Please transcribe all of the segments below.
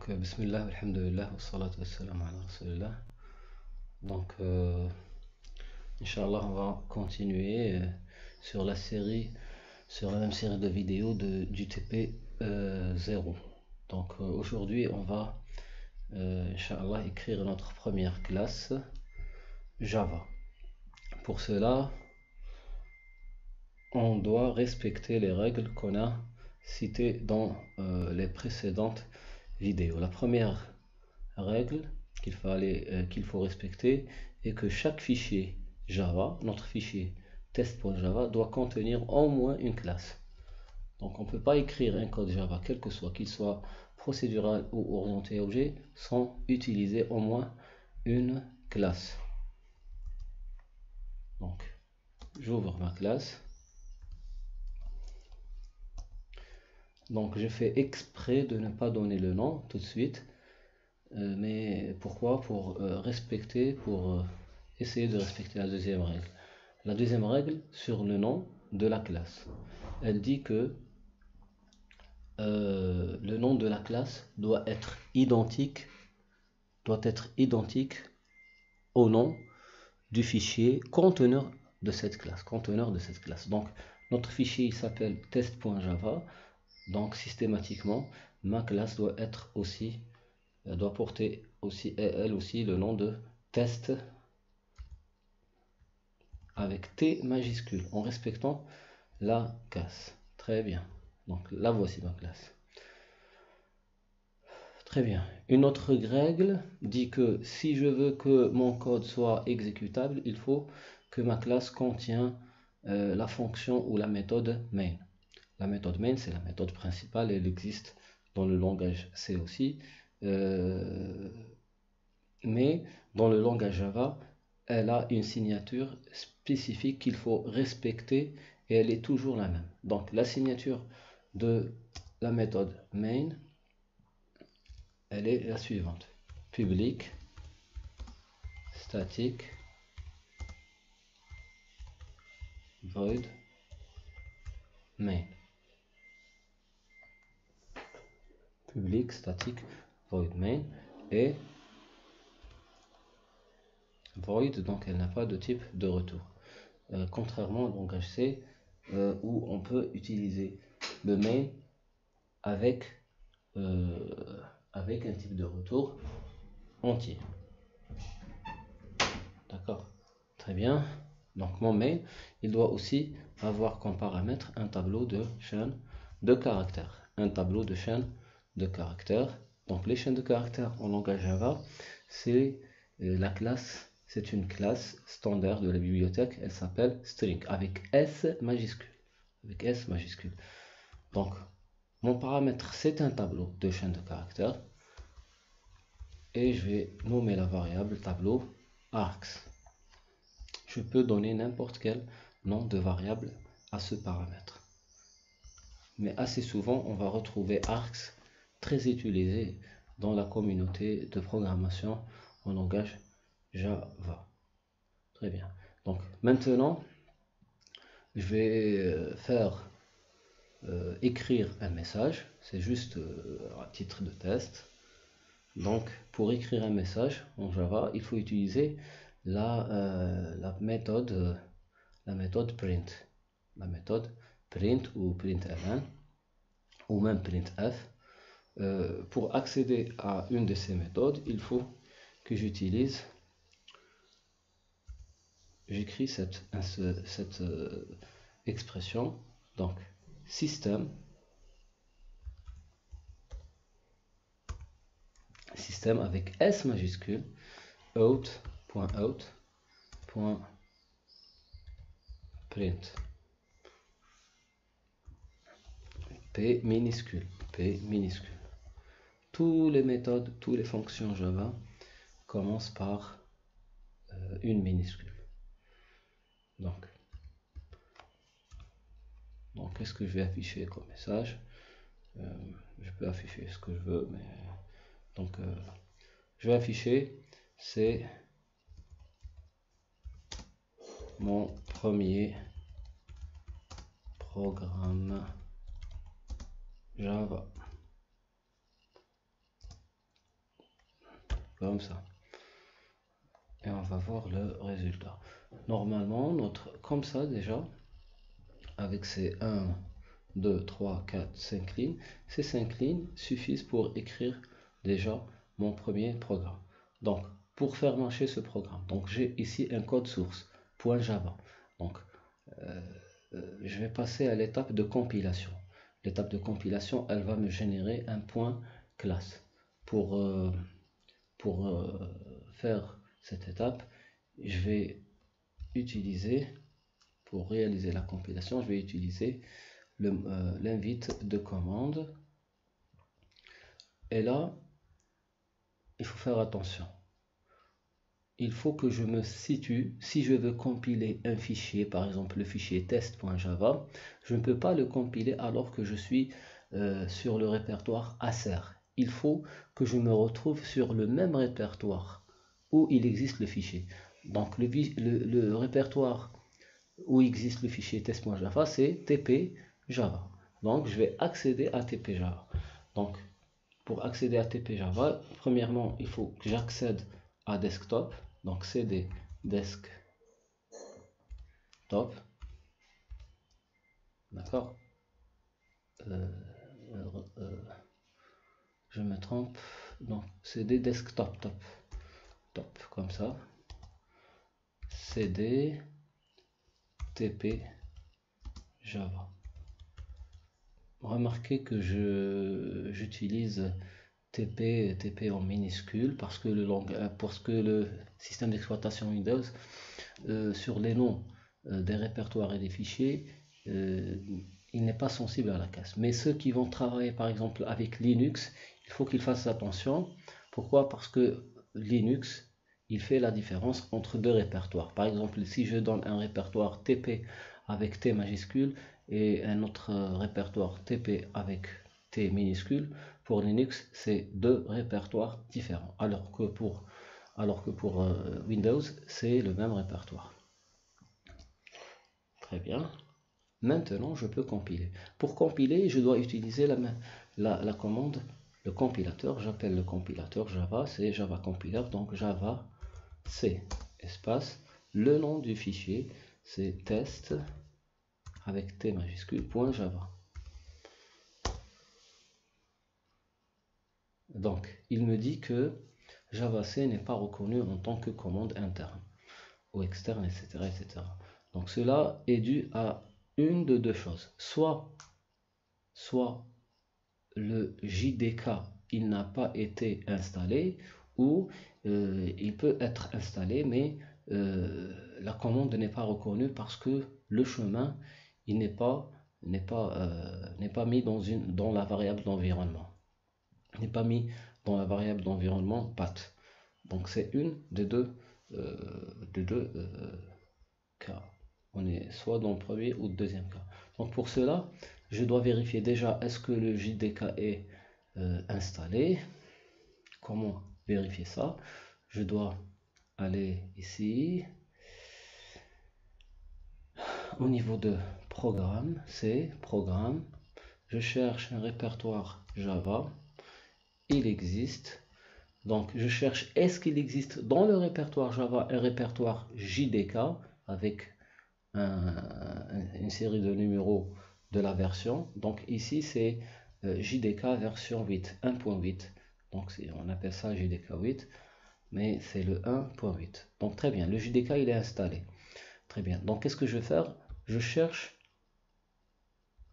Bismillah, alhamdulillah, wa salatu wa salam ala rasulillah. Donc, Inch'Allah, on va continuer sur la même série de vidéos du TP 0. Donc, aujourd'hui, on va, Inch'Allah, écrire notre première classe Java. Pour cela, on doit respecter les règles qu'on a citées dans les précédentes vidéos. La première règle qu'il faut respecter est que chaque fichier Java, notre fichier test.java, doit contenir au moins une classe. Donc on ne peut pas écrire un code Java, quel que soit, qu'il soit procédural ou orienté objet, sans utiliser au moins une classe. Donc j'ouvre ma classe. Donc je fais exprès de ne pas donner le nom tout de suite. Mais pourquoi? Pour essayer de respecter la deuxième règle. La deuxième règle sur le nom de la classe. Elle dit que le nom de la classe doit être identique au nom du fichier conteneur de cette classe. Donc notre fichier s'appelle test.java. Donc systématiquement, ma classe doit porter elle aussi le nom de test avec T majuscule en respectant la classe. Très bien. Donc là voici ma classe. Très bien. Une autre règle dit que si je veux que mon code soit exécutable, il faut que ma classe contient la fonction ou la méthode main. La méthode main, c'est la méthode principale, elle existe dans le langage C aussi. Mais dans le langage Java, elle a une signature spécifique qu'il faut respecter et elle est toujours la même. Donc la signature de la méthode main, elle est la suivante: public static void main. Public static void main et void, donc elle n'a pas de type de retour. Contrairement au langage C où on peut utiliser le main avec un type de retour entier. D'accord, très bien. Donc mon main, il doit aussi avoir comme paramètre un tableau de chaîne de caractères. Donc les chaînes de caractères en langage Java, c'est c'est une classe standard de la bibliothèque. Elle s'appelle string avec S majuscule. Donc mon paramètre, c'est un tableau de chaîne de caractères et je vais nommer la variable tableau args. Je peux donner n'importe quel nom de variable à ce paramètre. Mais assez souvent, on va retrouver args très utilisé dans la communauté de programmation en langage Java. Très bien. Donc maintenant, je vais écrire un message. C'est juste à titre de test. Donc pour écrire un message en Java, il faut utiliser la méthode print. La méthode print ou println ou même printf. Pour accéder à une de ces méthodes, il faut que j'écris cette expression. Donc système avec S majuscule out.print P minuscule. Toutes les fonctions Java commencent par une minuscule. Donc qu'est-ce que je vais afficher comme message? Je peux afficher ce que je veux, mais je vais afficher, c'est mon premier programme Java. comme ça. Et on va voir le résultat. Normalement, comme ça déjà, avec ces 1, 2, 3, 4, 5 lignes, ces 5 lignes suffisent pour écrire déjà mon premier programme. Donc, pour faire marcher ce programme, donc j'ai ici un code source, .java. Donc, je vais passer à l'étape de compilation. L'étape de compilation, elle va me générer un point classe. Pour faire cette étape, je vais utiliser, pour réaliser la compilation, je vais utiliser l'invite de commande. Et là, il faut faire attention. Il faut que je me situe. Si je veux compiler un fichier, par exemple le fichier test.java, je ne peux pas le compiler alors que je suis sur le répertoire Acer. Il faut que je me retrouve sur le même répertoire où il existe le fichier. Donc le répertoire où existe le fichier test.java, c'est tpjava. Donc je vais accéder à tpjava. Donc pour accéder à tpjava, premièrement, il faut que j'accède à desktop. Donc cd desktop. D'accord. Je me trompe. Donc cd desktop top comme ça. cd tp java. Remarquez que j'utilise TP en minuscule parce que le système d'exploitation Windows sur les noms des répertoires et des fichiers, il n'est pas sensible à la casse. Mais ceux qui vont travailler par exemple avec Linux, il faut qu'ils fassent attention. Pourquoi? Parce que Linux, il fait la différence entre deux répertoires. Par exemple, si je donne un répertoire TP avec T majuscule et un autre répertoire TP avec T minuscule, pour Linux, c'est deux répertoires différents. Alors que pour Windows, c'est le même répertoire. Très bien. Maintenant, je peux compiler. Pour compiler, je dois utiliser la commande, le compilateur. J'appelle le compilateur Java, c'est Java Compiler, donc Java C espace. Le nom du fichier, c'est test avec T majuscule .java. Donc, il me dit que Java C n'est pas reconnu en tant que commande interne ou externe, etc., etc. Donc, cela est dû à une de deux choses. Soit le JDK il n'a pas été installé, ou il peut être installé, mais la commande n'est pas reconnue parce que le chemin il n'est pas mis dans la variable d'environnement. N'est pas mis dans la variable d'environnement path. Donc c'est une des deux, cas. On est soit dans le premier ou le deuxième cas. Donc pour cela, je dois vérifier déjà est-ce que le JDK est installé. Comment vérifier ça? Je dois aller ici. Au niveau de programme, c'est programme. Je cherche un répertoire Java. Il existe. Donc je cherche est-ce qu'il existe dans le répertoire Java un répertoire JDK avec une série de numéros de la version. Donc ici c'est JDK version 8, 1.8. Donc on appelle ça JDK 8, mais c'est le 1.8. Donc très bien, le JDK il est installé. Très bien, donc qu'est-ce que je vais faire? Je cherche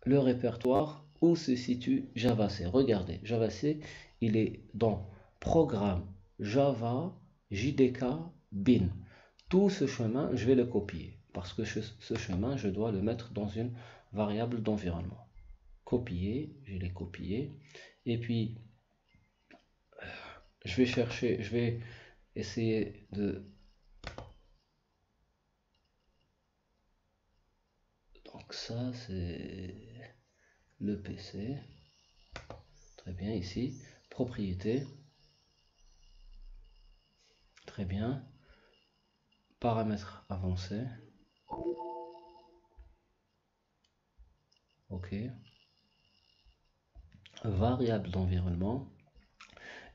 le répertoire où se situe Java C. Regardez, Java C, il est dans programme Java JDK bin. Tout ce chemin, je vais le copier parce que ce chemin, je dois le mettre dans une variable d'environnement. Copier, je l'ai copié. Et puis, je vais essayer de... Donc ça, c'est le PC. Très bien, ici. Propriété. Très bien. Paramètres avancés. OK. Variable d'environnement.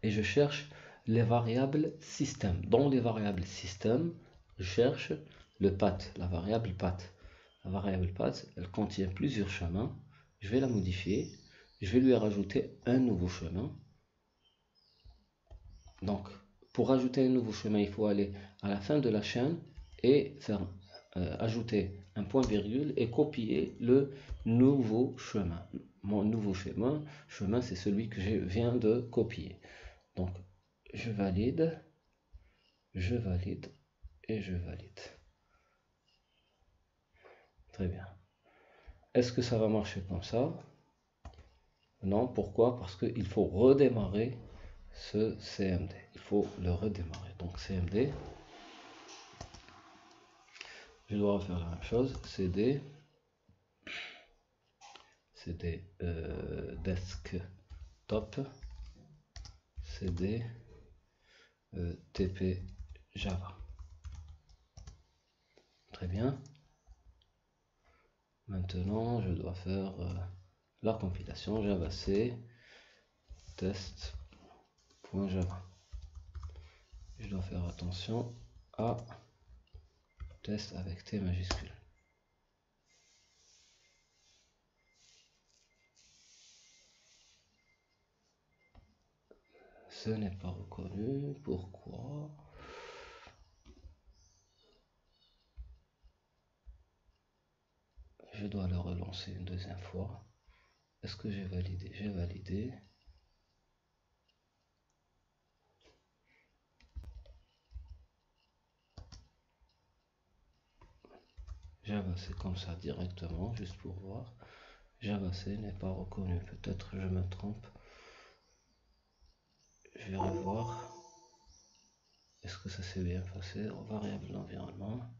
Et je cherche les variables système. Dans les variables système, je cherche le path, la variable path. La variable path, elle contient plusieurs chemins. Je vais la modifier. Je vais lui rajouter un nouveau chemin. Donc, pour ajouter un nouveau chemin, il faut aller à la fin de la chaîne et faire ajouter un point virgule et copier le nouveau chemin. Mon nouveau chemin c'est celui que je viens de copier. Donc, je valide et je valide. Très bien. Est-ce que ça va marcher comme ça? Non, pourquoi? Parce qu'il faut redémarrer ce CMD. Il faut le redémarrer. Donc CMD, je dois faire la même chose. CD desktop, CD TP Java. Très bien. Maintenant, je dois faire la compilation javac test.java. Je dois faire attention à test avec T majuscule. Ce n'est pas reconnu. Pourquoi? Je dois le relancer une deuxième fois. Est-ce que j'ai validé? J'ai validé. Java c'est comme ça directement, juste pour voir. Java C n'est pas reconnu. Peut-être je me trompe. Je vais revoir. Est-ce que ça s'est bien passé? Variable d'environnement.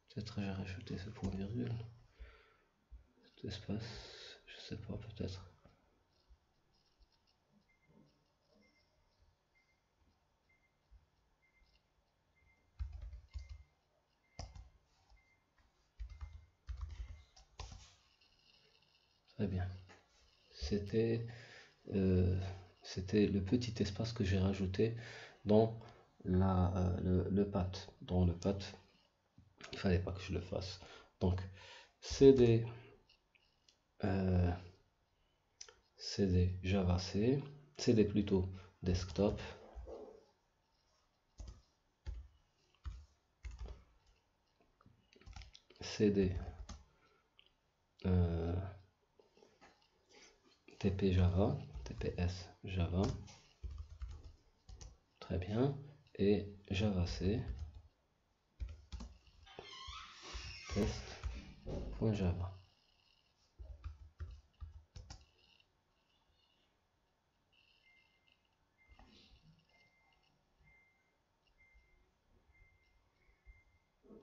Peut-être j'ai rajouté ce point virgule. Cet espace, je sais pas, peut-être. Très bien. C'était le petit espace que j'ai rajouté dans le path. Dans le path, il fallait pas que je le fasse. Donc cd cd java c, cd plutôt desktop, cd TP Java, TPS Java, très bien, et javac test.java.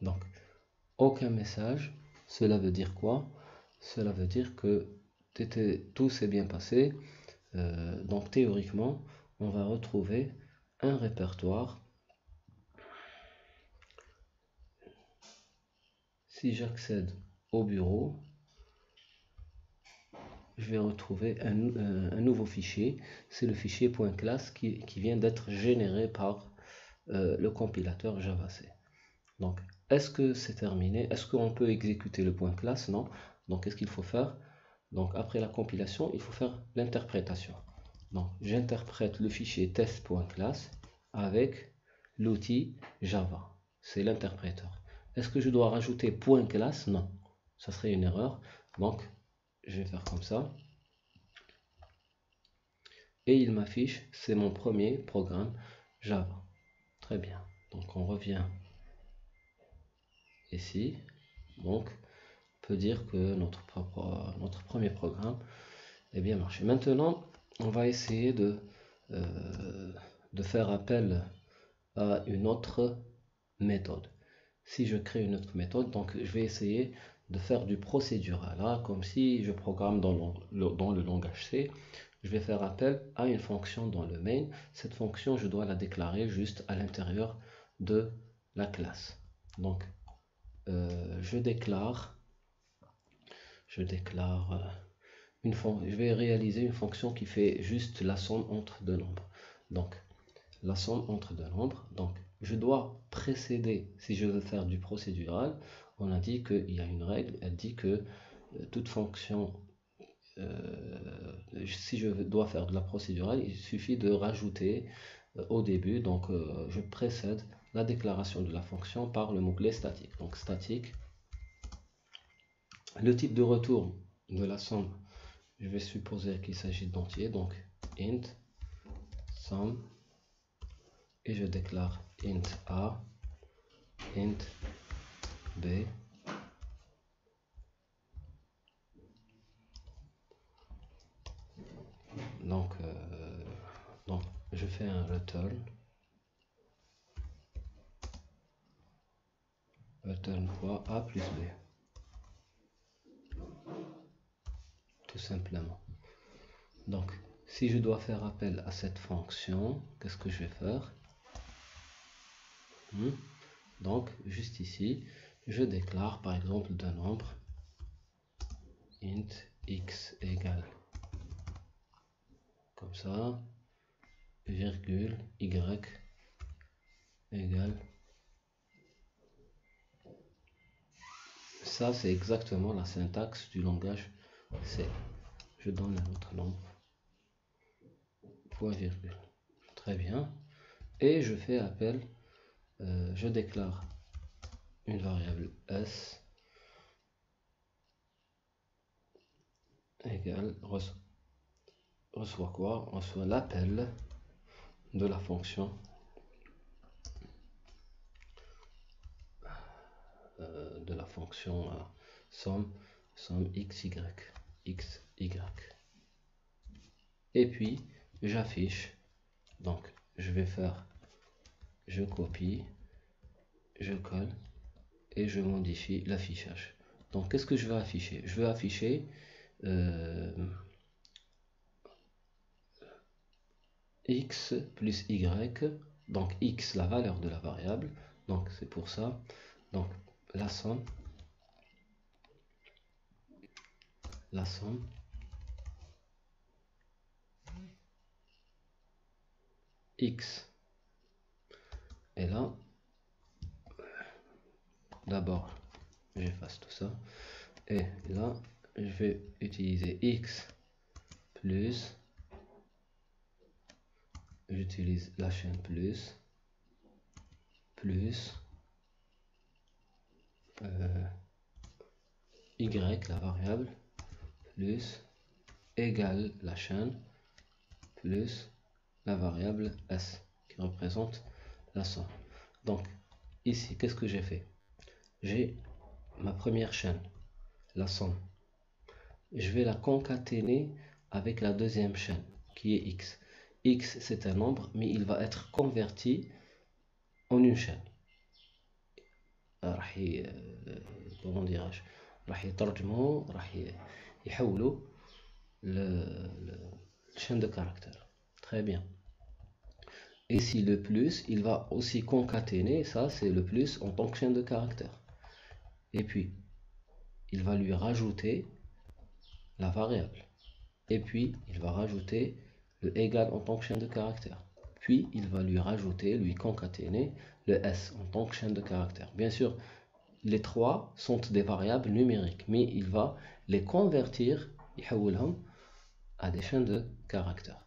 Donc, aucun message, cela veut dire quoi? Cela veut dire que tout s'est bien passé. Donc théoriquement, on va retrouver un répertoire. Si j'accède au bureau, je vais retrouver un nouveau fichier. C'est le fichier .class qui vient d'être généré par le compilateur javac. Donc, est-ce que c'est terminé? Est-ce qu'on peut exécuter le .class? Non. Donc, qu'est-ce qu'il faut faire? Donc, après la compilation, il faut faire l'interprétation. Donc, j'interprète le fichier test.class avec l'outil Java. C'est l'interpréteur. Est-ce que je dois rajouter .class? Non. Ça serait une erreur. Donc, je vais faire comme ça. Et il m'affiche, c'est mon premier programme Java. Très bien. Donc, on revient ici. Donc, on peut dire que notre premier programme est bien marché. Maintenant, on va essayer de faire appel à une autre méthode. Si je crée une autre méthode, donc je vais essayer de faire du procédural. Là, comme si je programme dans le langage C, je vais faire appel à une fonction dans le main. Cette fonction, je dois la déclarer juste à l'intérieur de la classe. Donc, je déclare je déclare je vais réaliser une fonction qui fait juste la somme entre deux nombres. Donc, la somme entre deux nombres. Donc, je dois précéder, si je veux faire du procédural, on a dit qu'il y a une règle, elle dit que toute fonction, si je dois faire de la procédurale, il suffit de rajouter au début, donc je précède la déclaration de la fonction par le mot-clé statique. Donc statique, le type de retour de la somme, je vais supposer qu'il s'agit d'entier, donc int sum, et je déclare int a, int b, donc je fais un return quoi, a plus b, tout simplement. Donc si je dois faire appel à cette fonction, qu'est-ce que je vais faire? Donc juste ici, je déclare par exemple d'un nombre int x égale comme ça, virgule y égale. Ça, c'est exactement la syntaxe du langage C. Je donne un autre nombre, point virgule. Très bien. Et je fais appel, je déclare une variable s égale, reçoit quoi? On reçoit l'appel de la fonction somme xy. Et puis j'affiche, donc je vais faire, je copie, je colle et je modifie l'affichage. Donc qu'est-ce que je vais afficher? Je vais afficher x plus y, donc x la valeur de la variable, donc c'est pour ça, donc la somme x. Et là, d'abord j'efface tout ça, et là je vais utiliser x plus, j'utilise la chaîne plus y la variable plus égale la chaîne plus la variable s qui représente la somme. Donc ici, qu'est-ce que j'ai fait? J'ai ma première chaîne, la somme. Je vais la concaténer avec la deuxième chaîne qui est x. X c'est un nombre, mais il va être converti en une chaîne. comment dirais-je, راح يترجموا راح يحولوا chaîne de caractères. Très bien. Et ici le plus, il va aussi concaténer, ça c'est le plus en tant que chaîne de caractères. Et puis il va lui rajouter la variable. Et puis il va rajouter le égal en tant que chaîne de caractères. Puis il va lui rajouter, lui concaténer le s en tant que chaîne de caractères. Bien sûr, les trois sont des variables numériques, mais il va les convertir à des chaînes de caractères.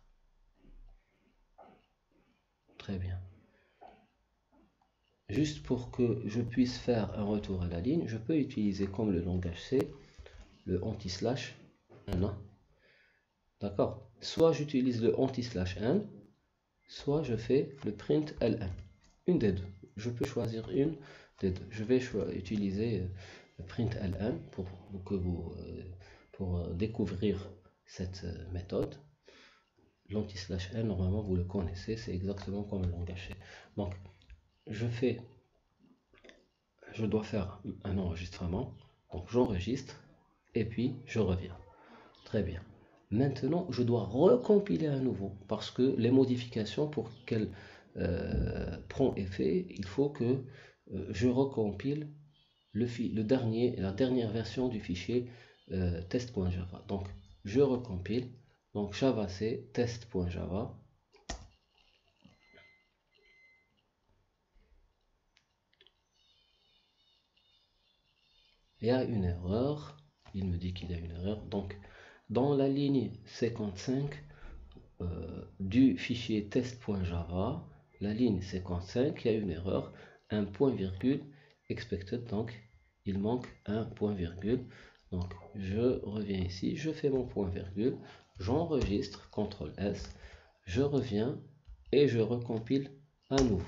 Très bien. Juste pour que je puisse faire un retour à la ligne, je peux utiliser comme le langage C, le anti-slash n. D'accord? Soit j'utilise le anti-slash n, soit je fais le print ln. Une des deux. Je peux choisir une des deux. Je vais utiliser le print ln pour découvrir cette méthode. L'anti-slash n, normalement vous le connaissez, c'est exactement comme le langage C. Donc je dois faire un enregistrement, donc j'enregistre et puis je reviens. Très bien. Maintenant je dois recompiler à nouveau parce que les modifications, pour qu'elles prennent effet, il faut que je recompile la dernière version du fichier test.java. Donc je recompile. Donc Java c'est test.java. Il y a une erreur. Il me dit qu'il y a une erreur. Donc dans la ligne 55 du fichier test.java, la ligne 55, il y a une erreur, un point virgule expected, donc il manque un point virgule. Donc je reviens ici, je fais mon point virgule, j'enregistre, CTRL S, je reviens et je recompile à nouveau.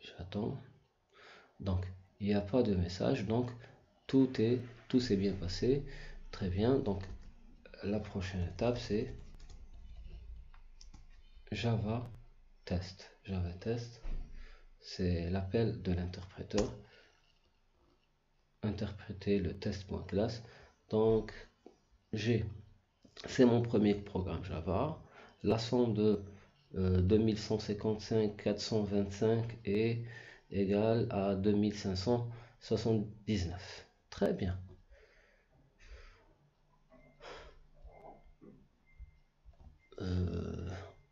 J'attends. Donc il n'y a pas de message, donc tout s'est bien passé, très bien. Donc la prochaine étape c'est Java test. Java test, c'est l'appel de l'interpréteur. Interpréter le test.class. Donc c'est mon premier programme Java. La somme de 2155 425 est égale à 2579. Très bien.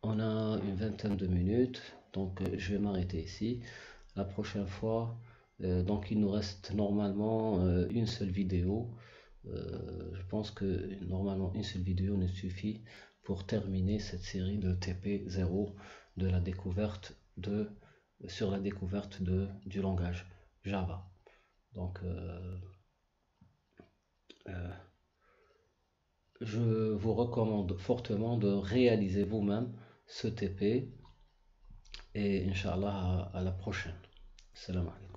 On a une vingtaine de minutes, donc je vais m'arrêter ici. La prochaine fois, donc il nous reste normalement une seule vidéo. Je pense que normalement une seule vidéo ne suffit pour terminer cette série de TP0 de la découverte sur la découverte du langage Java. Donc je vous recommande fortement de réaliser vous-même ce TP et Inch'Allah à la prochaine. Salam alaikum.